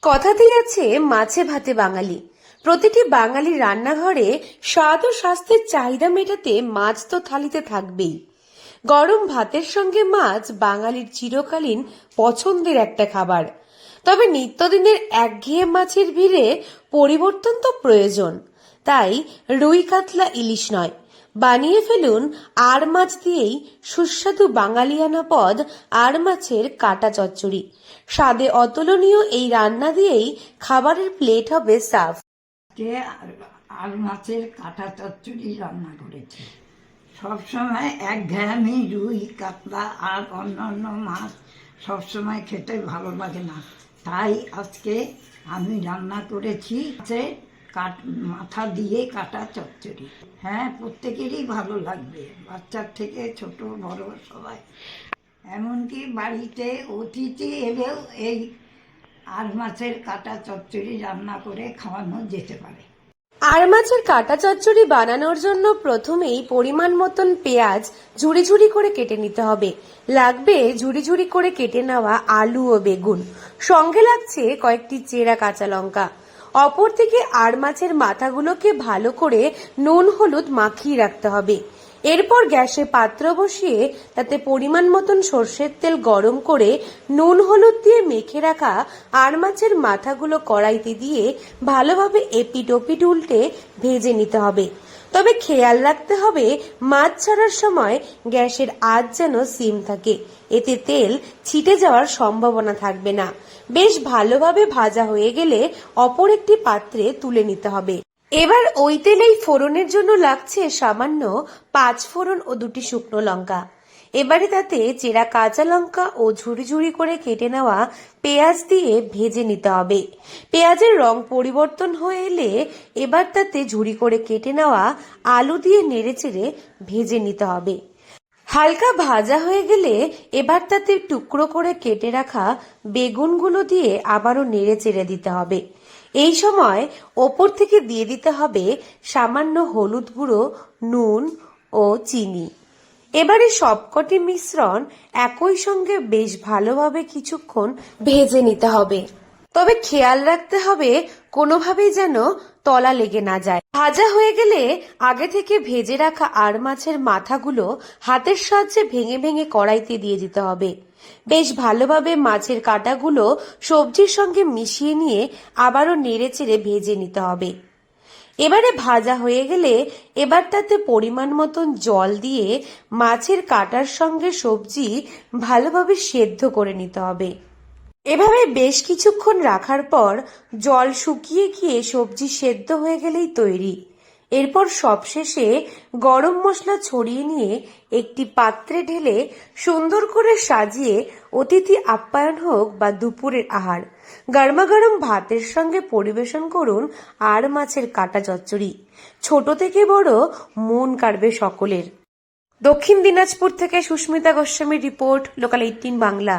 কথাতেই আছে মাছে ভাতে বাঙালি। প্রতিটি বাঙালির রান্নাঘরে স্বাদ ও স্বাস্থ্যের চাহিদা মেটাতে মাছ তো থালিতে থাকবেই। গরম ভাতের সঙ্গে মাছ বাঙালির চিরকালীন পছন্দের একটা খাবার। তবে নিত্যদিনের একঘেয়ে মাছের ভিড়ে পরিবর্তন তো প্রয়োজন। তাই রুই কাতলা ইলিশ নয়, বানিয়ে ফেলুন আর মাছ দিয়েই সুস্বাদু বাঙালিয়ানা পদ আর মাছের কাটা চচ্চড়ি। স্বাদে অতুলনীয় এই রান্না দিয়েই খাবারের প্লেট হবে সাফ। আর মাছের কাঁটা চচ্চড়ি রান্না করেছি। সবসময় একঘেয়েমি রুই কাতলা আর অন্যান্য মাছ সবসময় খেতে ভালো লাগে না, তাই আজকে আমি রান্না করেছি মাথা দিয়ে কাটা চচ্চড়ি। হ্যাঁ, প্রত্যেকেরই ভালো লাগবে, বাচ্চার থেকে ছোট বড় সবাই। এমনকি বাড়িতে অতিথি এলেও এই আর মাছের কাঁটা চচ্চড়ি রান্না করে খাওয়ানো যেতে পারে। আর মাছের কাটা চচ্চড়ি বানানোর জন্য প্রথমেই পরিমাণ মতন পেঁয়াজ ঝুড়ি ঝুড়ি করে কেটে নিতে হবে। লাগবে ঝুড়ি ঝুড়ি করে কেটে নেওয়া আলু ও বেগুন, সঙ্গে লাগছে কয়েকটি চেরা কাঁচা লঙ্কা। অপরদিকে আর মাছের মাথাগুলোকে ভালো করে নুন হলুদ মাখিয়ে রাখতে হবে। এরপর গ্যাসে পাত্র বসিয়ে তাতে পরিমাণ মতন সর্ষের তেল গরম করে নুন হলুদ দিয়ে মেখে রাখা আর মাছের মাথাগুলো কড়াইতে দিয়ে ভালোভাবে এপিট ওপিট উল্টে ভেজে নিতে হবে। তবে খেয়াল রাখতে হবে মাছ ছাড়ার সময় গ্যাসের আঁচ যেন সিম থাকে, এতে তেল ছিটে যাওয়ার সম্ভাবনা থাকবে না। বেশ ভালোভাবে ভাজা হয়ে গেলে অপর একটি পাত্রে তুলে নিতে হবে। এবার ওই তেলেই ফোড়নের জন্য লাগছে সামান্য 5 ফোড়ন ও 2টি শুকনো লঙ্কা। এবারে তাতে চেরা কাঁচা লঙ্কা ও ঝুড়ি ঝুড়ি করে কেটে নেওয়া পেঁয়াজ দিয়ে ভেজে নিতে হবে। পেঁয়াজের রং পরিবর্তন হয়ে এলে এবার তাতে ঝুড়ি করে কেটে নেওয়া আলু দিয়ে নেড়েচেড়ে ভেজে নিতে হবে। হালকা ভাজা হয়ে গেলে এবার তাতে টুকরো করে কেটে রাখা বেগুনগুলো দিয়ে আবারও নেড়ে চেড়ে দিতে হবে। এই সময় ওপর থেকে দিয়ে দিতে হবে সামান্য হলুদ গুঁড়ো, নুন ও চিনি। এবারে সবকটি মিশ্রণ একই সঙ্গে বেশ ভালোভাবে কিছুক্ষণ ভেজে নিতে হবে। তবে খেয়াল রাখতে হবে কোনোভাবেই যেন তলা লেগে না যায়। ভাজা হয়ে গেলে আগে থেকে ভেজে রাখা আর মাছের মাথাগুলো হাতের সাহায্যে ভেঙে ভেঙে কড়াইতে দিয়ে দিতে হবে। বেশ ভালোভাবে মাছের কাঁটাগুলো সবজির সঙ্গে মিশিয়ে নিয়ে আবারও নেড়ে চেড়ে ভেজে নিতে হবে। এবারে ভাজা হয়ে গেলে এবার তাতে পরিমাণ মতন জল দিয়ে মাছের কাঁটার সঙ্গে সবজি ভালোভাবে সেদ্ধ করে নিতে হবে। এভাবে বেশ কিছুক্ষণ রাখার পর জল শুকিয়ে গিয়ে সবজি সেদ্ধ হয়ে গেলেই তৈরি। এরপর সবশেষে গরম মশলা ছড়িয়ে নিয়ে একটি পাত্রে ঢেলে সুন্দর করে সাজিয়ে অতিথি আপ্যায়ন হোক বা দুপুরের আহার, গরমাগরম ভাতের সঙ্গে পরিবেশন করুন আর মাছের কাটা চচ্চড়ি। ছোট থেকে বড় মন কাড়বে সকলের। দক্ষিণ দিনাজপুর থেকে সুস্মিতা গোস্বামীর রিপোর্ট, লোকাল 18 বাংলা।